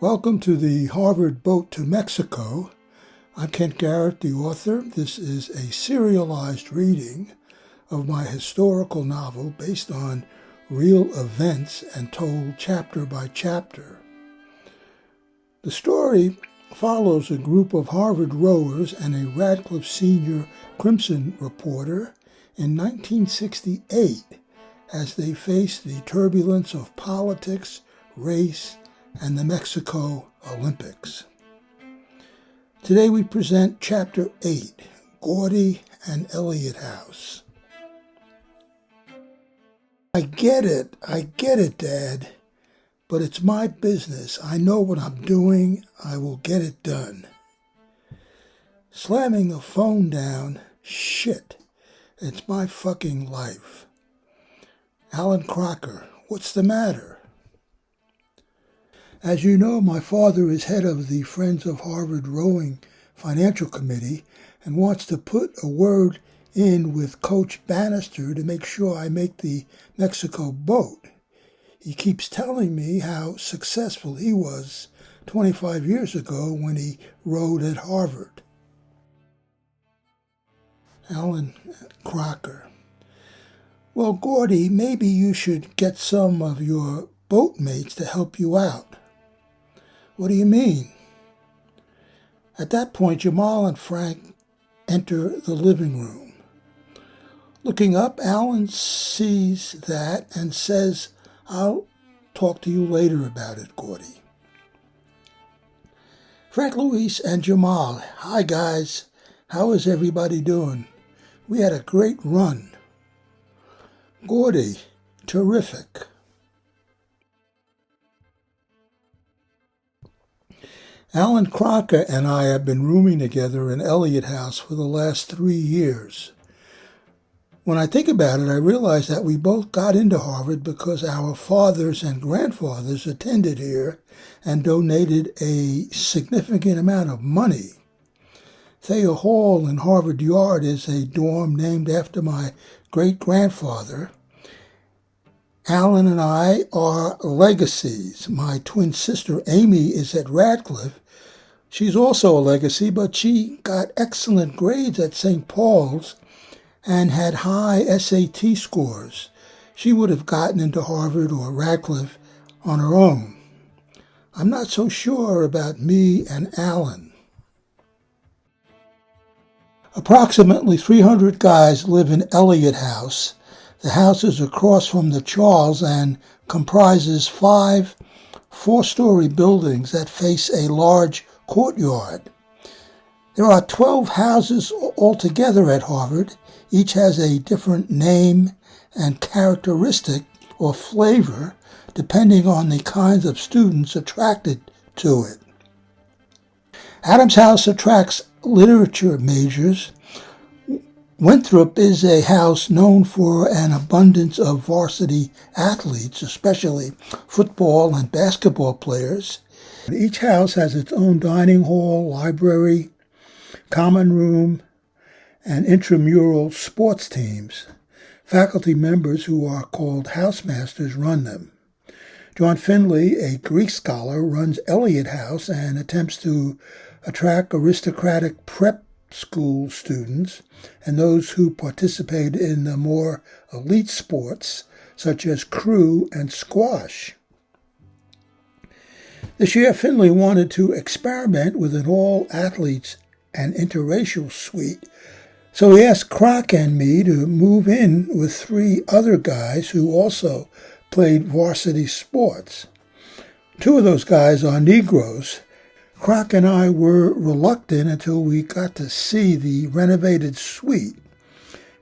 Welcome to the Harvard Boat to Mexico. I'm Kent Garrett, the author. This is a serialized reading of my historical novel based on real events and told chapter by chapter. The story follows a group of Harvard rowers and a Radcliffe Senior Crimson reporter in 1968 as they face the turbulence of politics, race, and the Mexico Olympics. Today we present Chapter 8, Gordie and Eliot House. I get it, Dad, but it's my business. I know what I'm doing. I will get it done. Slamming the phone down, shit, it's my fucking life. Alan Crocker, what's the matter? As you know, my father is head of the Friends of Harvard Rowing Financial Committee and wants to put a word in with Coach Bannister to make sure I make the Mexico boat. He keeps telling me how successful he was 25 years ago when he rowed at Harvard. Alan Crocker. Well, Gordie, maybe you should get some of your boatmates to help you out. What do you mean? At that point, Jamal and Frank enter the living room. Looking up, Alan sees that and says, I'll talk to you later about it, Gordie. Frank, Luis, and Jamal. Hi, guys. How is everybody doing? We had a great run. Gordie, terrific. Alan Crocker and I have been rooming together in Eliot House for the last 3 years. When I think about it, I realize that we both got into Harvard because our fathers and grandfathers attended here and donated a significant amount of money. Thayer Hall in Harvard Yard is a dorm named after my great-grandfather. Alan and I are legacies. My twin sister Amy is at Radcliffe. She's also a legacy, but she got excellent grades at St. Paul's and had high SAT scores. She would have gotten into Harvard or Radcliffe on her own. I'm not so sure about me and Alan. Approximately 300 guys live in Eliot House. The house is across from the Charles and comprises 5 four-story buildings that face a large courtyard. There are 12 houses altogether at Harvard. Each has a different name and characteristic or flavor depending on the kinds of students attracted to it. Adams House attracts literature majors. Winthrop is a house known for an abundance of varsity athletes, especially football and basketball players. Each house has its own dining hall, library, common room, and intramural sports teams. Faculty members who are called housemasters run them. John Finley, a Greek scholar, runs Eliot House and attempts to attract aristocratic prep school students and those who participate in the more elite sports such as crew and squash. This year, Finley wanted to experiment with an all-athletes and interracial suite, so he asked Croc and me to move in with 3 other guys who also played varsity sports. 2 of those guys are Negroes. Croc and I were reluctant until we got to see the renovated suite,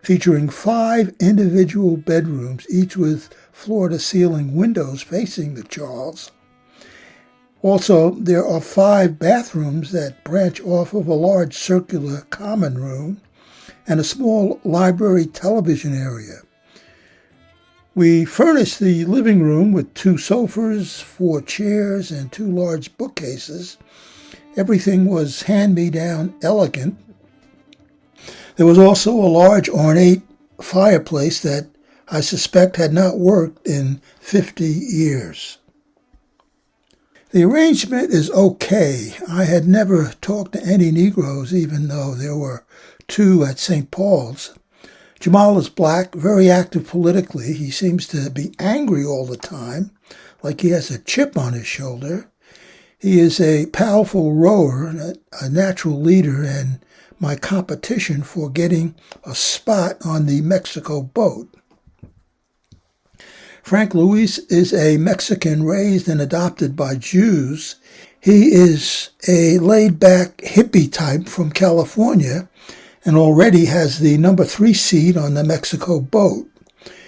featuring 5 individual bedrooms, each with floor-to-ceiling windows facing the Charles. Also, there are 5 bathrooms that branch off of a large circular common room and a small library television area. We furnished the living room with 2 sofas, 4 chairs, and 2 large bookcases. Everything was hand-me-down elegant. There was also a large ornate fireplace that I suspect had not worked in 50 years. The arrangement is okay. I had never talked to any Negroes, even though there were two at St. Paul's. Jamal is black, very active politically. He seems to be angry all the time, like he has a chip on his shoulder. He is a powerful rower, a natural leader, and my competition for getting a spot on the Mexico boat. Frank Luis is a Mexican raised and adopted by Jews. He is a laid-back hippie type from California and already has the number 3 seat on the Mexico boat.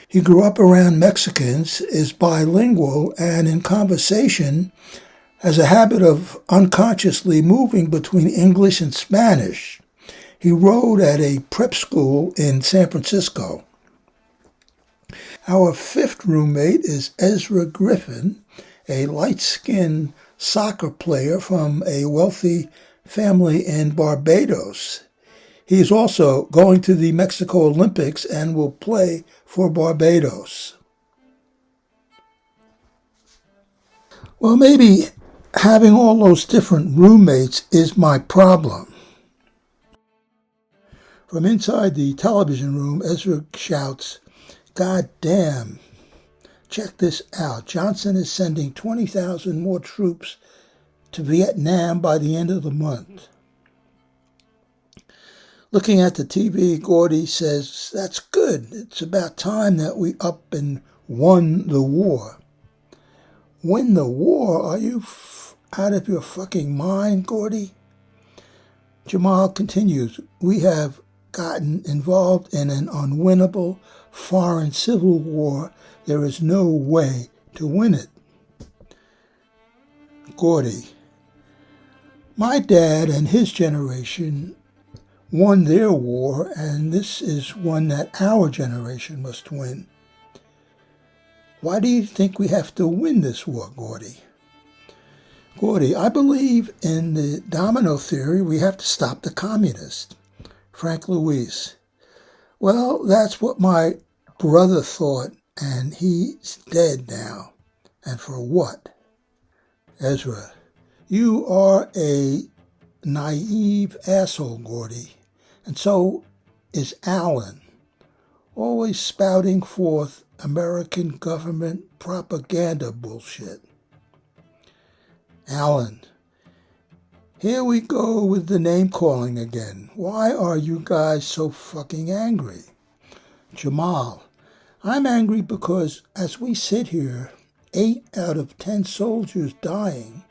He grew up around Mexicans, is bilingual, and in conversation has a habit of unconsciously moving between English and Spanish. He rode at a prep school in San Francisco. Our 5th roommate is Ezra Griffin, a light-skinned soccer player from a wealthy family in Barbados. He is also going to the Mexico Olympics and will play for Barbados. Well, maybe having all those different roommates is my problem. From inside the television room, Ezra shouts, "God damn, check this out. Johnson is sending 20,000 more troops to Vietnam by the end of the month." Looking at the TV, Gordie says, "That's good. It's about time that we up and won the war." Win the war? Are you out of your fucking mind, Gordie? Jamal continues, "We have gotten involved in an unwinnable foreign civil war. There is no way to win it." Gordie, my dad and his generation won their war, and this is one that our generation must win. Why do you think we have to win this war, Gordie? Gordie, I believe in the domino theory. We have to stop the communists. Frank Luis, well, that's what my brother thought, and he's dead now. And for what? Ezra, you are a naive asshole, Gordie. And so is Alan, always spouting forth American government propaganda bullshit. Alan, here we go with the name-calling again. Why are you guys so fucking angry? Jamal, I'm angry because as we sit here, 8 out of 10 soldiers dying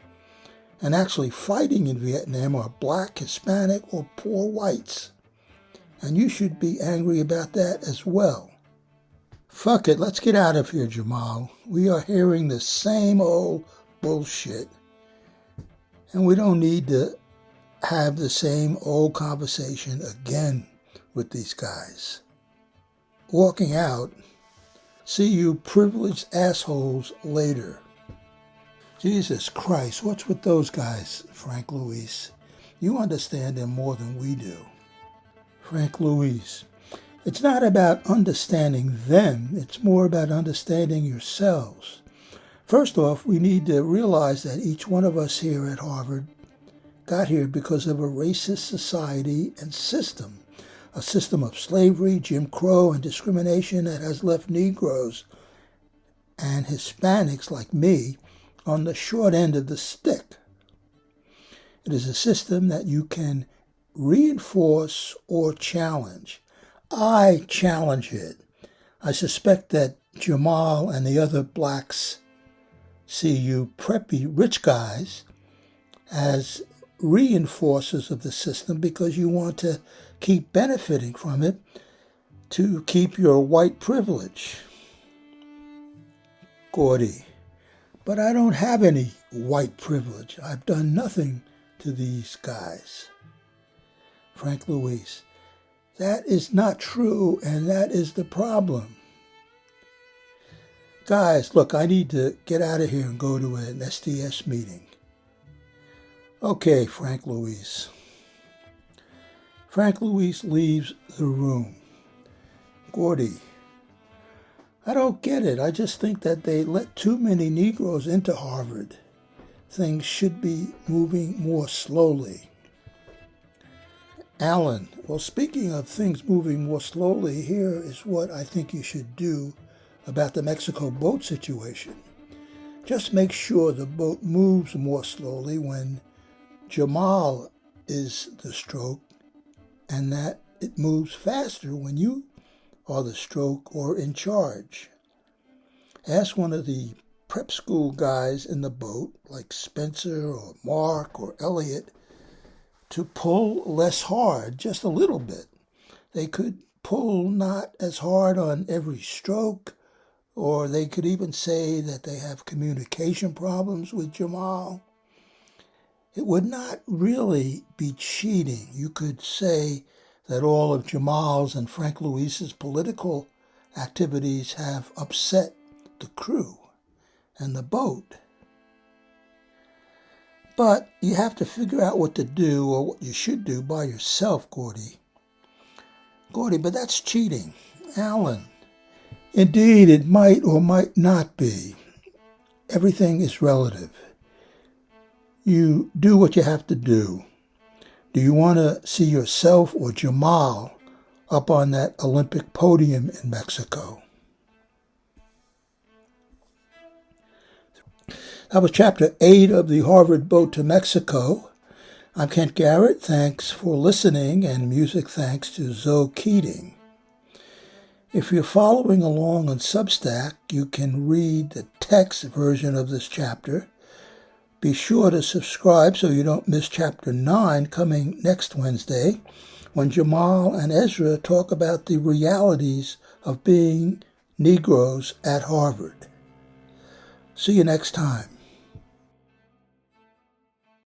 and actually fighting in Vietnam are black, Hispanic, or poor whites. And you should be angry about that as well. Fuck it, let's get out of here, Jamal. We are hearing the same old bullshit. And we don't need to have the same old conversation again with these guys. Walking out, see you privileged assholes later. Jesus Christ, what's with those guys, Frank Luis? You understand them more than we do. Frank Luis, it's not about understanding them, it's more about understanding yourselves. First off, we need to realize that each one of us here at Harvard got here because of a racist society and system, a system of slavery, Jim Crow, and discrimination that has left Negroes and Hispanics like me on the short end of the stick. It is a system that you can reinforce or challenge. I challenge it. I suspect that Jamal and the other blacks see you preppy rich guys as reinforcers of the system because you want to keep benefiting from it to keep your white privilege. Gordie, but I don't have any white privilege. I've done nothing to these guys. Frank Luis, that is not true, and that is the problem. Guys, look, I need to get out of here and go to an SDS meeting. Okay, Frank Luis. Frank Luis leaves the room. Gordie, I don't get it. I just think that they let too many Negroes into Harvard. things should be moving more slowly. Alan, well, speaking of things moving more slowly, here is what I think you should do about the Mexico boat situation. Just make sure the boat moves more slowly when Jamal is the stroke, and that it moves faster when you are the stroke or in charge. Ask one of the prep school guys in the boat, like Spencer or Mark or Eliot, to pull less hard, just a little bit. They could pull not as hard on every stroke, or they could even say that they have communication problems with Jamal. It would not really be cheating. You could say that all of Jamal's and Frank Luis's political activities have upset the crew and the boat. But you have to figure out what to do, or what you should do, by yourself, Gordie. Gordie, but that's cheating. Alan, indeed, it might or might not be. Everything is relative. You do what you have to do. Do you want to see yourself or Jamal up on that Olympic podium in Mexico? That was Chapter 8 of the Harvard Boat to Mexico. I'm Kent Garrett. Thanks for listening, and music thanks to Zoe Keating. If you're following along on Substack, you can read the text version of this chapter. Be sure to subscribe so you don't miss Chapter 9 coming next Wednesday, when Jamal and Ezra talk about the realities of being Negroes at Harvard. See you next time.